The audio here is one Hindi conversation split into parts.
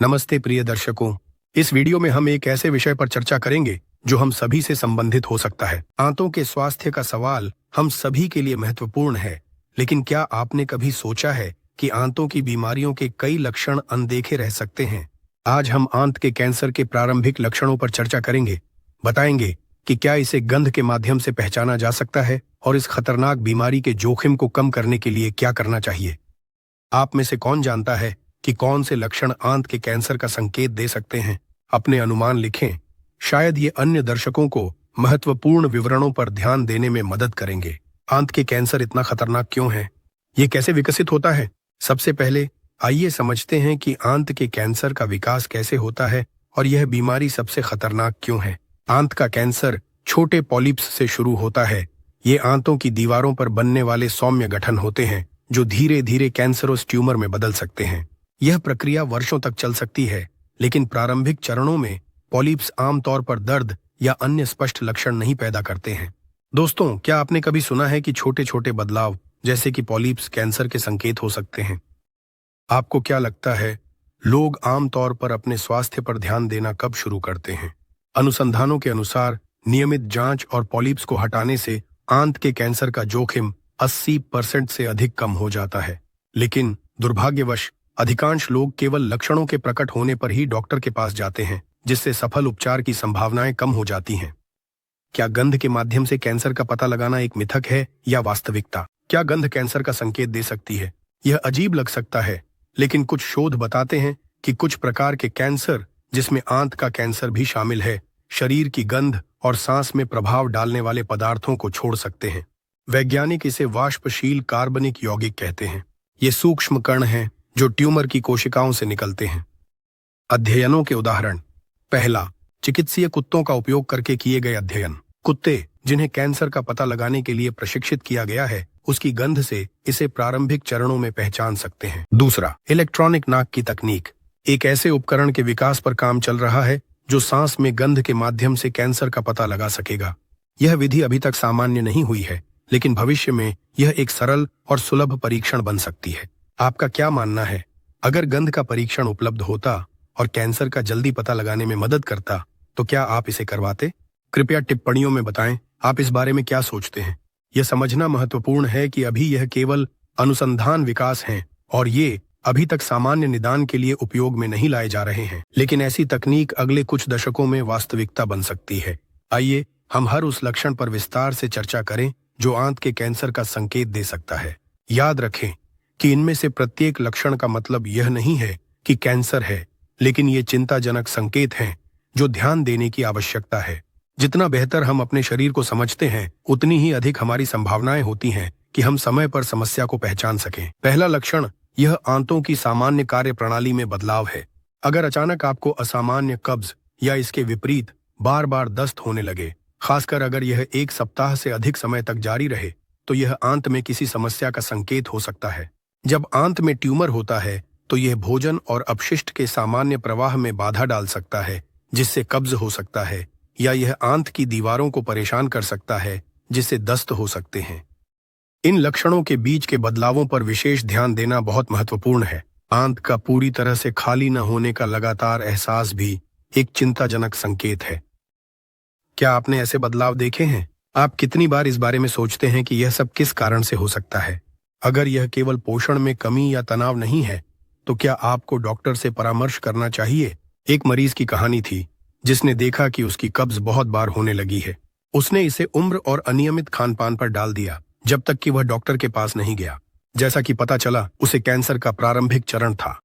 नमस्ते प्रिय दर्शकों। इस वीडियो में हम एक ऐसे विषय पर चर्चा करेंगे जो हम सभी से संबंधित हो सकता है। आंतों के स्वास्थ्य का सवाल हम सभी के लिए महत्वपूर्ण है, लेकिन क्या आपने कभी सोचा है कि आंतों की बीमारियों के कई लक्षण अनदेखे रह सकते हैं? आज हम आंत के कैंसर के प्रारंभिक लक्षणों पर चर्चा करेंगे। बताएंगे कि क्या इसे गंध के माध्यम से पहचाना जा सकता है और इस खतरनाक बीमारी के जोखिम को कम करने के लिए क्या करना चाहिए। आप में से कौन जानता है कि कौन से लक्षण आंत के कैंसर का संकेत दे सकते हैं? अपने अनुमान लिखें। शायद ये अन्य दर्शकों को महत्वपूर्ण विवरणों पर ध्यान देने में मदद करेंगे। आंत के कैंसर इतना खतरनाक क्यों है? ये कैसे विकसित होता है? सबसे पहले आइए समझते हैं कि आंत के कैंसर का विकास कैसे होता है और यह बीमारी सबसे खतरनाक क्यों है। आंत का कैंसर छोटे पॉलिप्स से शुरू होता है। ये आंतों की दीवारों पर बनने वाले सौम्य गठन होते हैं जो धीरे धीरे कैंसरोस ट्यूमर में बदल सकते हैं। यह प्रक्रिया वर्षों तक चल सकती है, लेकिन प्रारंभिक चरणों में पॉलिप्स आमतौर पर दर्द या अन्य स्पष्ट लक्षण नहीं पैदा करते हैं। दोस्तों, क्या आपने कभी सुना है कि छोटे छोटे बदलाव जैसे कि पॉलिप्स कैंसर के संकेत हो सकते हैं? आपको क्या लगता है, लोग आमतौर पर अपने स्वास्थ्य पर ध्यान देना कब शुरू करते हैं? अनुसंधानों के अनुसार नियमित जांच और पॉलिप्स को हटाने से आंत के कैंसर का जोखिम 80% से अधिक कम हो जाता है। लेकिन दुर्भाग्यवश अधिकांश लोग केवल लक्षणों के प्रकट होने पर ही डॉक्टर के पास जाते हैं, जिससे सफल उपचार की संभावनाएं कम हो जाती हैं। क्या गंध के माध्यम से कैंसर का पता लगाना एक मिथक है या वास्तविकता? क्या गंध कैंसर का संकेत दे सकती है? यह अजीब लग सकता है, लेकिन कुछ शोध बताते हैं कि कुछ प्रकार के कैंसर, जिसमें आंत का कैंसर भी शामिल है, शरीर की गंध और सांस में प्रभाव डालने वाले पदार्थों को छोड़ सकते हैं। वैज्ञानिक इसे वाष्पशील कार्बनिक यौगिक कहते हैं। ये सूक्ष्म कण हैं जो ट्यूमर की कोशिकाओं से निकलते हैं। अध्ययनों के उदाहरण। पहला, चिकित्सीय कुत्तों का उपयोग करके किए गए अध्ययन। कुत्ते जिन्हें कैंसर का पता लगाने के लिए प्रशिक्षित किया गया है, उसकी गंध से इसे प्रारंभिक चरणों में पहचान सकते हैं। दूसरा, इलेक्ट्रॉनिक नाक की तकनीक। एक ऐसे उपकरण के विकास पर काम चल रहा है जो सांस में गंध के माध्यम से कैंसर का पता लगा सकेगा। यह विधि अभी तक सामान्य नहीं हुई है, लेकिन भविष्य में यह एक सरल और सुलभ परीक्षण बन सकती है। आपका क्या मानना है? अगर गंध का परीक्षण उपलब्ध होता और कैंसर का जल्दी पता लगाने में मदद करता, तो क्या आप इसे करवाते? कृपया टिप्पणियों में बताएं आप इस बारे में क्या सोचते हैं। यह समझना महत्वपूर्ण है कि अभी यह केवल अनुसंधान विकास हैं और ये अभी तक सामान्य निदान के लिए उपयोग में नहीं लाए जा रहे हैं, लेकिन ऐसी तकनीक अगले कुछ दशकों में वास्तविकता बन सकती है। आइए हम हर उस लक्षण पर विस्तार से चर्चा करें जो आंत के कैंसर का संकेत दे सकता है। याद रखें कि इनमें से प्रत्येक लक्षण का मतलब यह नहीं है कि कैंसर है, लेकिन ये चिंताजनक संकेत हैं जो ध्यान देने की आवश्यकता है। जितना बेहतर हम अपने शरीर को समझते हैं, उतनी ही अधिक हमारी संभावनाएं होती हैं कि हम समय पर समस्या को पहचान सकें। पहला लक्षण, यह आंतों की सामान्य कार्य प्रणाली में बदलाव है। अगर अचानक आपको असामान्य कब्ज या इसके विपरीत बार बार दस्त होने लगे, खासकर अगर यह 1 सप्ताह से अधिक समय तक जारी रहे, तो यह आंत में किसी समस्या का संकेत हो सकता है। जब आंत में ट्यूमर होता है, तो यह भोजन और अपशिष्ट के सामान्य प्रवाह में बाधा डाल सकता है, जिससे कब्ज हो सकता है, या यह आंत की दीवारों को परेशान कर सकता है, जिससे दस्त हो सकते हैं। इन लक्षणों के बीच के बदलावों पर विशेष ध्यान देना बहुत महत्वपूर्ण है। आंत का पूरी तरह से खाली न होने का लगातार एहसास भी एक चिंताजनक संकेत है। क्या आपने ऐसे बदलाव देखे हैं? आप कितनी बार इस बारे में सोचते हैं कि यह सब किस कारण से हो सकता है? अगर यह केवल पोषण में कमी या तनाव नहीं है, तो क्या आपको डॉक्टर से परामर्श करना चाहिए? एक मरीज की कहानी थी जिसने देखा कि उसकी कब्ज बहुत बार होने लगी है। उसने इसे उम्र और अनियमित खानपान पर डाल दिया, जब तक कि वह डॉक्टर के पास नहीं गया। जैसा कि पता चला, उसे कैंसर का प्रारंभिक चरण था।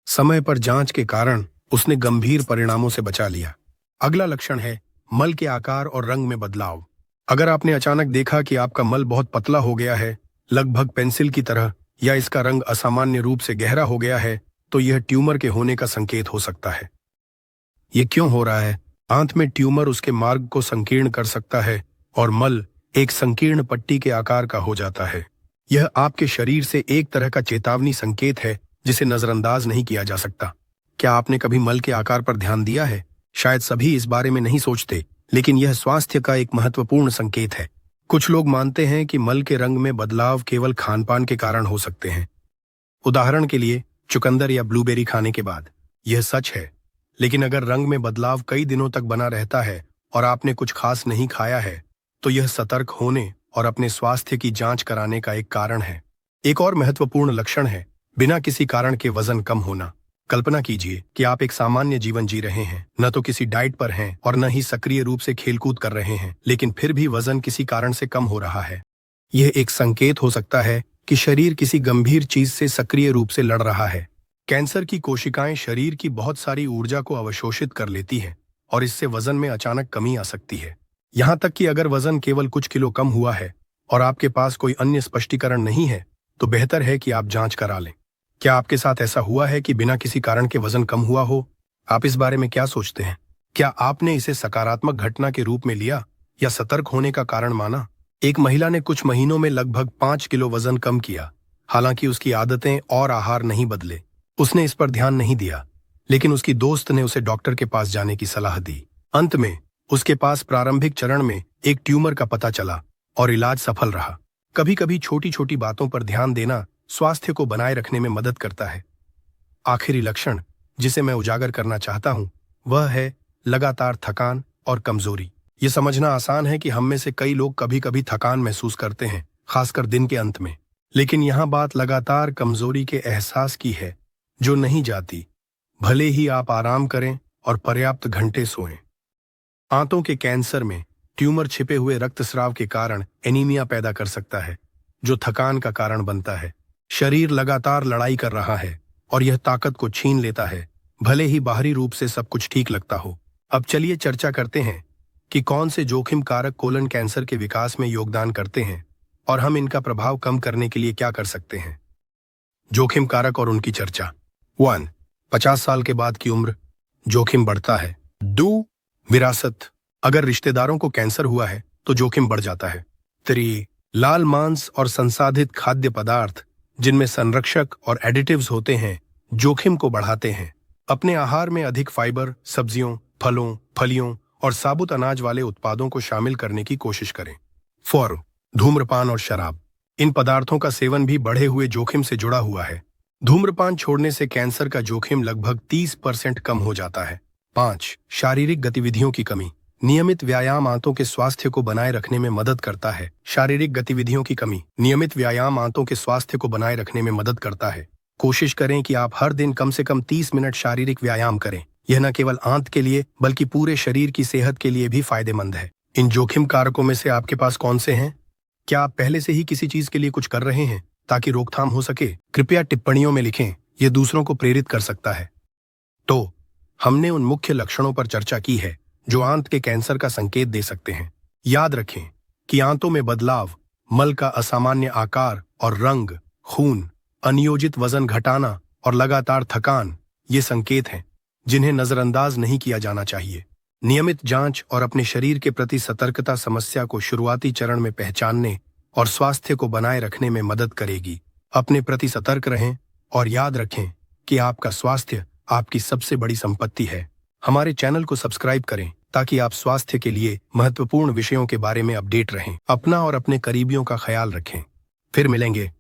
समय पर जांच के कारण उसने गंभीर परिणामों से बचा लिया। अगला लक्षण है मल के आकार और रंग में बदलाव। अगर आपने अचानक देखा कि आपका मल बहुत पतला हो गया है, लगभग पेंसिल की तरह, या इसका रंग असामान्य रूप से गहरा हो गया है, तो यह ट्यूमर के होने का संकेत हो सकता है। ये क्यों हो रहा है? आंत में ट्यूमर उसके मार्ग को संकीर्ण कर सकता है और मल एक संकीर्ण पट्टी के आकार का हो जाता है। यह आपके शरीर से एक तरह का चेतावनी संकेत है जिसे नजरअंदाज नहीं किया जा सकता। क्या आपने कभी मल के आकार पर ध्यान दिया है? शायद सभी इस बारे में नहीं सोचते, लेकिन यह स्वास्थ्य का एक महत्वपूर्ण संकेत है। कुछ लोग मानते हैं कि मल के रंग में बदलाव केवल खानपान के कारण हो सकते हैं। उदाहरण के लिए, चुकंदर या ब्लूबेरी खाने के बाद यह सच है। लेकिन अगर रंग में बदलाव कई दिनों तक बना रहता है और आपने कुछ खास नहीं खाया है, तो यह सतर्क होने और अपने स्वास्थ्य की जांच कराने का एक कारण है। एक और महत्वपूर्ण लक्षण है बिना किसी कारण के वजन कम होना। कल्पना कीजिए कि आप एक सामान्य जीवन जी रहे हैं, न तो किसी डाइट पर हैं और न ही सक्रिय रूप से खेलकूद कर रहे हैं, लेकिन फिर भी वजन किसी कारण से कम हो रहा है। यह एक संकेत हो सकता है कि शरीर किसी गंभीर चीज से सक्रिय रूप से लड़ रहा है। कैंसर की कोशिकाएं शरीर की बहुत सारी ऊर्जा को अवशोषित कर लेती हैं और इससे वजन में अचानक कमी आ सकती है। यहाँ तक कि अगर वजन केवल कुछ किलो कम हुआ है और आपके पास कोई अन्य स्पष्टीकरण नहीं है, तो बेहतर है कि आप जांच करा लें। क्या आपके साथ ऐसा हुआ है कि बिना किसी कारण के वजन कम हुआ हो? आप इस बारे में क्या सोचते हैं? क्या आपने इसे सकारात्मक घटना के रूप में लिया या सतर्क होने का कारण माना? एक महिला ने कुछ महीनों में लगभग 5 किलो वजन कम किया। हालांकि उसकी आदतें और आहार नहीं बदले, उसने इस पर ध्यान नहीं दिया, लेकिन उसकी दोस्त ने उसे डॉक्टर के पास जाने की सलाह दी। अंत में उसके पास प्रारंभिक चरण में एक ट्यूमर का पता चला और इलाज सफल रहा। कभी कभी छोटी छोटी बातों पर ध्यान देना स्वास्थ्य को बनाए रखने में मदद करता है। आखिरी लक्षण जिसे मैं उजागर करना चाहता हूं, वह है लगातार थकान और कमजोरी। ये समझना आसान है कि हम में से कई लोग कभी कभी थकान महसूस करते हैं, खासकर दिन के अंत में। लेकिन यहां बात लगातार कमजोरी के एहसास की है, जो नहीं जाती, भले ही आप आराम करें और पर्याप्त घंटे सोएं। आंतों के कैंसर में ट्यूमर छिपे हुए रक्तस्राव के कारण एनीमिया पैदा कर सकता है, जो थकान का कारण बनता है। शरीर लगातार लड़ाई कर रहा है और यह ताकत को छीन लेता है, भले ही बाहरी रूप से सब कुछ ठीक लगता हो। अब चलिए चर्चा करते हैं कि कौन से जोखिम कारक कोलन कैंसर के विकास में योगदान करते हैं और हम इनका प्रभाव कम करने के लिए क्या कर सकते हैं। जोखिम कारक और उनकी चर्चा। 1. 50 साल के बाद की उम्र, जोखिम बढ़ता है। 2. विरासत, अगर रिश्तेदारों को कैंसर हुआ है तो जोखिम बढ़ जाता है। 3. लाल मांस और संसाधित खाद्य पदार्थ जिनमें संरक्षक और एडिटिव्स होते हैं, जोखिम को बढ़ाते हैं। अपने आहार में अधिक फाइबर, सब्जियों, फलों, फलियों और साबुत अनाज वाले उत्पादों को शामिल करने की कोशिश करें। 4. धूम्रपान और शराब, इन पदार्थों का सेवन भी बढ़े हुए जोखिम से जुड़ा हुआ है। धूम्रपान छोड़ने से कैंसर का जोखिम लगभग 30% कम हो जाता है। 5. शारीरिक गतिविधियों की कमी, नियमित व्यायाम आंतों के स्वास्थ्य को बनाए रखने में मदद करता है। शारीरिक गतिविधियों की कमी, नियमित व्यायाम आंतों के स्वास्थ्य को बनाए रखने में मदद करता है। कोशिश करें कि आप हर दिन कम से कम 30 मिनट शारीरिक व्यायाम करें। यह न केवल आंत के लिए बल्कि पूरे शरीर की सेहत के लिए भी फायदेमंद है। इन जोखिम कारकों में से आपके पास कौन से हैं? क्या आप पहले से ही किसी चीज के लिए कुछ कर रहे हैं ताकि रोकथाम हो सके? कृपया टिप्पणियों में लिखें, यह दूसरों को प्रेरित कर सकता है। तो हमने उन मुख्य लक्षणों पर चर्चा की है जो आंत के कैंसर का संकेत दे सकते हैं। याद रखें कि आंतों में बदलाव, मल का असामान्य आकार और रंग, खून, अनियोजित वजन घटाना और लगातार थकान ये संकेत हैं जिन्हें नजरअंदाज नहीं किया जाना चाहिए। नियमित जांच और अपने शरीर के प्रति सतर्कता समस्या को शुरुआती चरण में पहचानने और स्वास्थ्य को बनाए रखने में मदद करेगी। अपने प्रति सतर्क रहें और याद रखें कि आपका स्वास्थ्य आपकी सबसे बड़ी संपत्ति है। हमारे चैनल को सब्सक्राइब करें ताकि आप स्वास्थ्य के लिए महत्वपूर्ण विषयों के बारे में अपडेट रहें। अपना और अपने करीबियों का ख्याल रखें। फिर मिलेंगे।